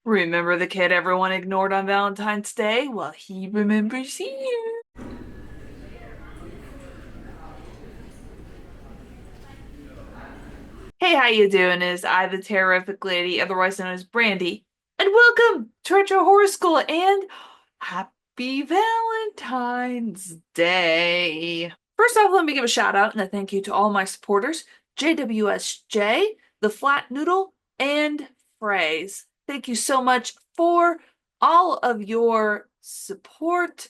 Remember the kid everyone ignored on Valentine's Day? Well, he remembers you. Hey, how you doing? Is I the Terrorific Lady, otherwise known as Brandy, and welcome to Retro Horror School and Happy Valentine's Day. First off, let me give a shout out and a thank you to all my supporters, JWSJ, The Flat Noodle, and Phrase. Thank you so much for all of your support.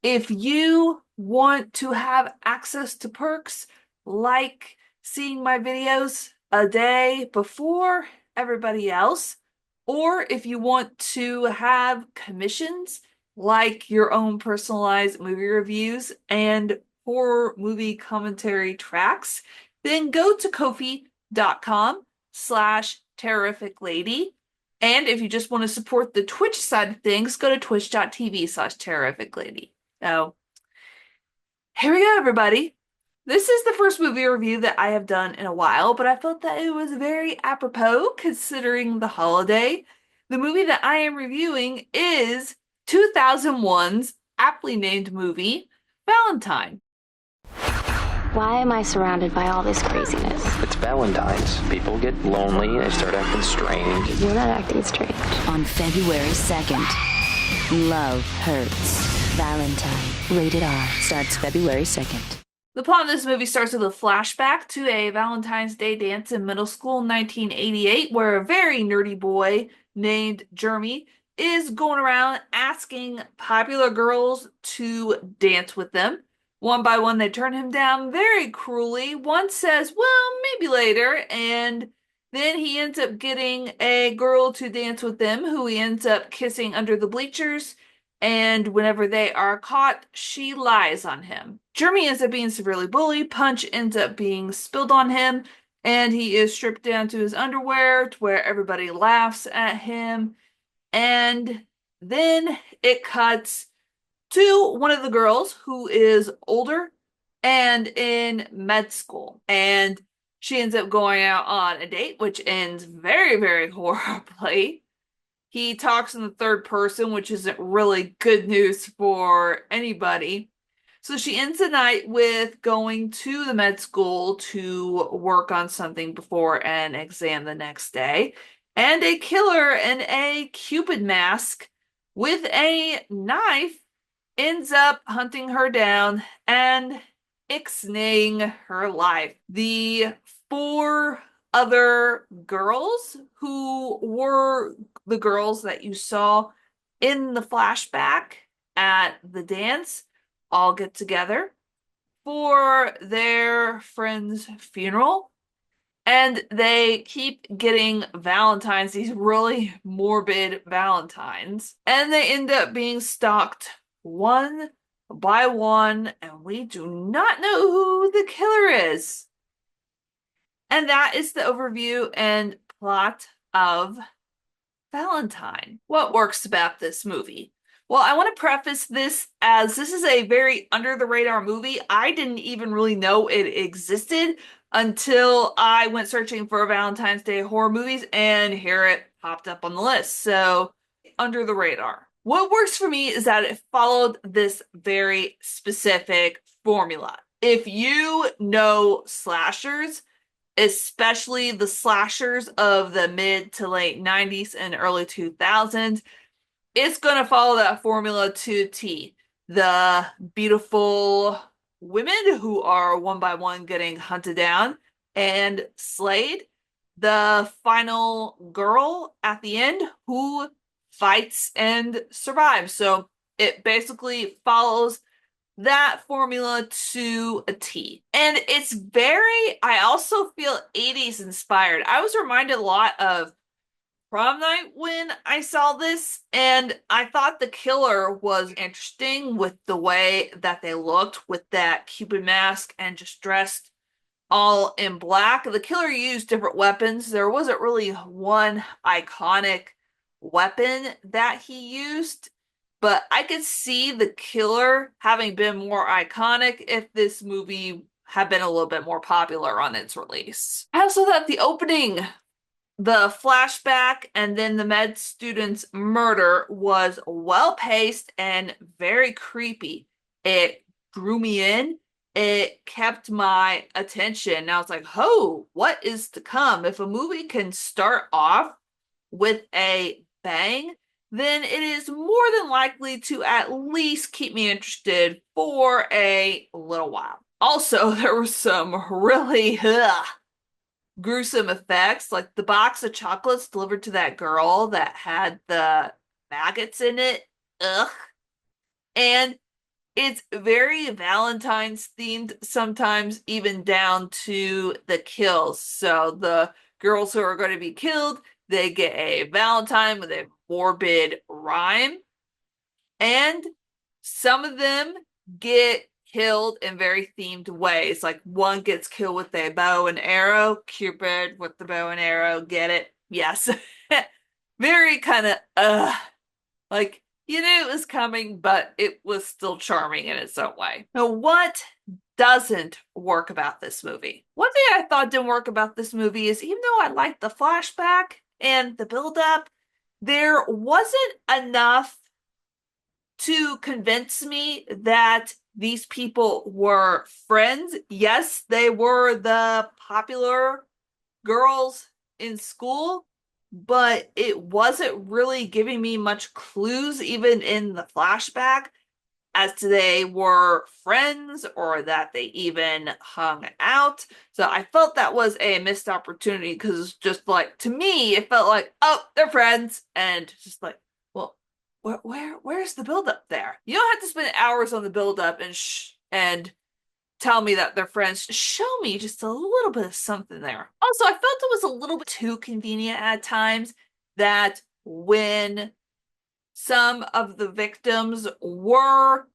If you want to have access to perks like seeing my videos a day before everybody else, or if you want to have commissions like your own personalized movie reviews and horror movie commentary tracks, then go to kofi.com/terrificlady. And if you just want to support the Twitch side of things, go to twitch.tv/terrificlady. So here we go, everybody. This is the first movie review that I have done in a while, but I felt that it was very apropos considering the holiday. The movie that I am reviewing is 2001's aptly named movie, Valentine. Why am I surrounded by all this craziness? It's Valentine's. People get lonely, they start acting strange. You're not acting strange. On February 2nd, Love Hurts. Valentine, rated R, starts February 2nd. The plot of this movie starts with a flashback to a Valentine's Day dance in middle school in 1988, where a very nerdy boy named Jeremy is going around asking popular girls to dance with them. One by one, they turn him down very cruelly. One says, well, maybe later, and then he ends up getting a girl to dance with them who he ends up kissing under the bleachers. And whenever they are caught, she lies on him. Jeremy ends up being severely bullied. Punch ends up being spilled on him, and he is stripped down to his underwear to where everybody laughs at him. And then it cuts to one of the girls who is older and in med school. And she ends up going out on a date, which ends very, very horribly. He talks in the third person, which isn't really good news for anybody. So she ends the night with going to the med school to work on something before an exam the next day. And a killer in a Cupid mask with a knife ends up hunting her down and ixnaying her life. The four other girls who were the girls that you saw in the flashback at the dance all get together for their friend's funeral. And they keep getting Valentines, these really morbid Valentines. And they end up being stalked one by one, and we do not know who the killer is. And that is the overview and plot of Valentine. What works about this movie? Well, I want to preface this as this is a very under the radar movie. I didn't even really know it existed until I went searching for Valentine's Day horror movies, and here it popped up on the list. So, under the radar. What works for me is that it followed this very specific formula. If you know slashers, especially the slashers of the mid to late 90s and early 2000s, it's going to follow that formula to T. The beautiful women who are one by one getting hunted down and slayed. The final girl at the end who fights and survives. So it basically follows that formula to a T. And it's very, I also feel 80s inspired. I was reminded a lot of prom night when I saw this, and I thought the killer was interesting with the way that they looked with that Cupid mask and just dressed all in black. The killer used different weapons. There wasn't really one iconic weapon that he used, but I could see the killer having been more iconic if this movie had been a little bit more popular on its release. I also thought the opening The flashback and then the med student's murder was well paced and very creepy. It drew me in. It kept my attention. I was like, oh, what is to come? If a movie can start off with a bang, then it is more than likely to at least keep me interested for a little while. Also, there were some really gruesome effects, like the box of chocolates delivered to that girl that had the maggots in it. Ugh. And it's very Valentine's themed, sometimes even down to the kills. So the girls who are going to be killed, they get a Valentine with a morbid rhyme. And some of them get killed in very themed ways. Like one gets killed with a bow and arrow, Cupid with the bow and arrow, get it? Yes. Very kind of like you knew it was coming, but it was still charming in its own way. Now, what doesn't work about this movie? One thing I thought didn't work about this movie is even though I liked the flashback and the build-up, there wasn't enough to convince me that these people were friends. Yes, they were the popular girls in school, but it wasn't really giving me much clues, even in the flashback, as to they were friends or that they even hung out. So I felt that was a missed opportunity because it's just like, to me, it felt like, oh, they're friends. And just like, well, where's the buildup there? You don't have to spend hours on the buildup and tell me that they're friends. Show me just a little bit of something there. Also, I felt it was a little bit too convenient at times that when some of the victims were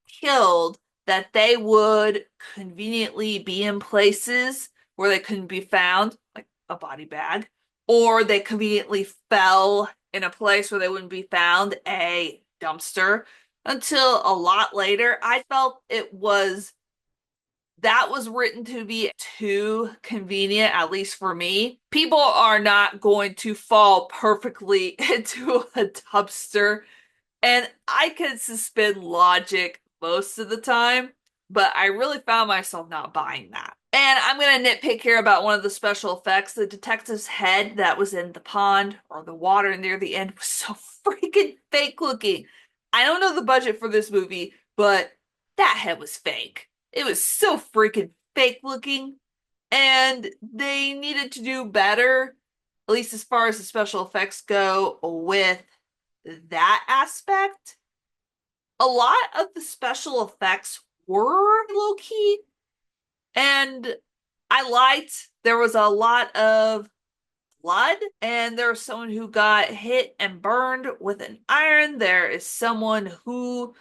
killed, that they would conveniently be in places where they couldn't be found, like a body bag, or they conveniently fell in a place where they wouldn't be found, a dumpster, until a lot later. I felt it was that was written to be too convenient, at least for me. People are not going to fall perfectly into a dumpster. And I can suspend logic most of the time, but I really found myself not buying that. And I'm going to nitpick here about one of the special effects. The detective's head that was in the pond or the water near the end was so freaking fake looking. I don't know the budget for this movie, but that head was fake. It was so freaking fake looking, and they needed to do better, at least as far as the special effects go, with that aspect. A lot of the special effects were low key, and I liked there was a lot of blood, and there was someone who got hit and burned with an iron. There is someone who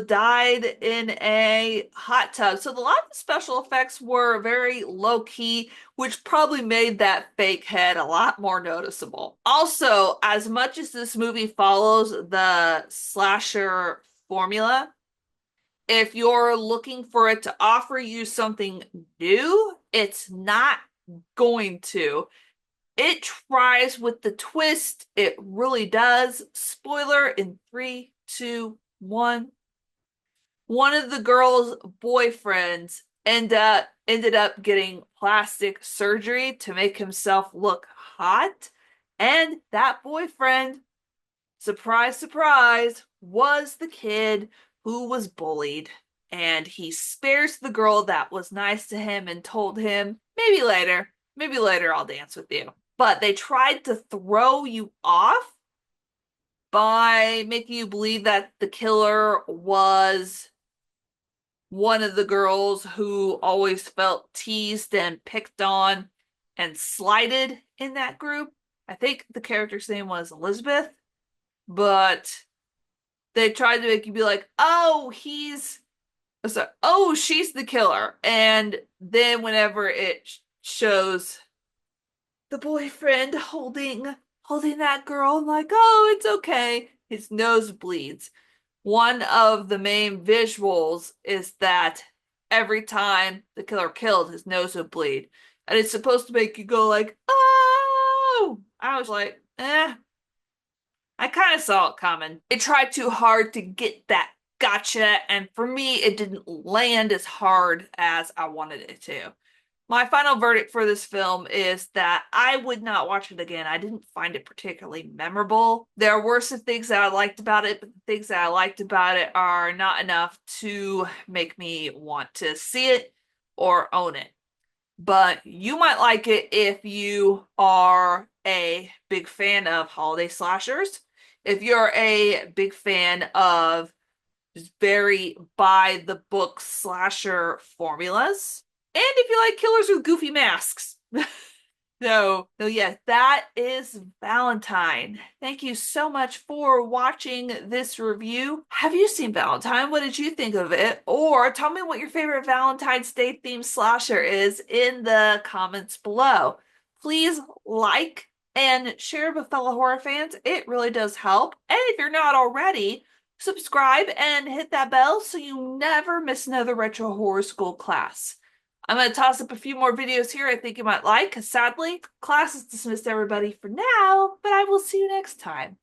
died in a hot tub. So a lot of the special effects were very low key, which probably made that fake head a lot more noticeable. Also, as much as this movie follows the slasher formula, if you're looking for it to offer you something new, it's not going to. It tries with the twist. It really does. Spoiler in three, two, one. One of the girl's boyfriends ended up getting plastic surgery to make himself look hot. And that boyfriend, surprise, surprise, was the kid who was bullied. And he spares the girl that was nice to him and told him, maybe later I'll dance with you. But they tried to throw you off by making you believe that the killer was one of the girls who always felt teased and picked on and slighted in that group. I think the character's name was Elizabeth, but they tried to make you be like, oh, she's the killer. And then whenever it shows the boyfriend holding that girl, I'm like, oh, it's okay. His nose bleeds. One of the main visuals is that every time the killer killed, his nose would bleed. And it's supposed to make you go like, ah, woo! I was like, eh. I kind of saw it coming. It tried too hard to get that gotcha, and for me, it didn't land as hard as I wanted it to. My final verdict for this film is that I would not watch it again. I didn't find it particularly memorable. There were some things that I liked about it, but the things that I liked about it are not enough to make me want to see it or own it. But you might like it if you are a big fan of holiday slashers, if you're a big fan of just very by the book slasher formulas, and if you like killers with goofy masks. So yeah, that is Valentine. Thank you so much for watching this review. Have you seen Valentine? What did you think of it? Or tell me what your favorite Valentine's Day themed slasher is in the comments below. Please like and share with fellow horror fans. It really does help. And if you're not already, subscribe and hit that bell so you never miss another Retro Horror School class. I'm going to toss up a few more videos here I think you might like, because sadly, class is dismissed everybody for now, but I will see you next time.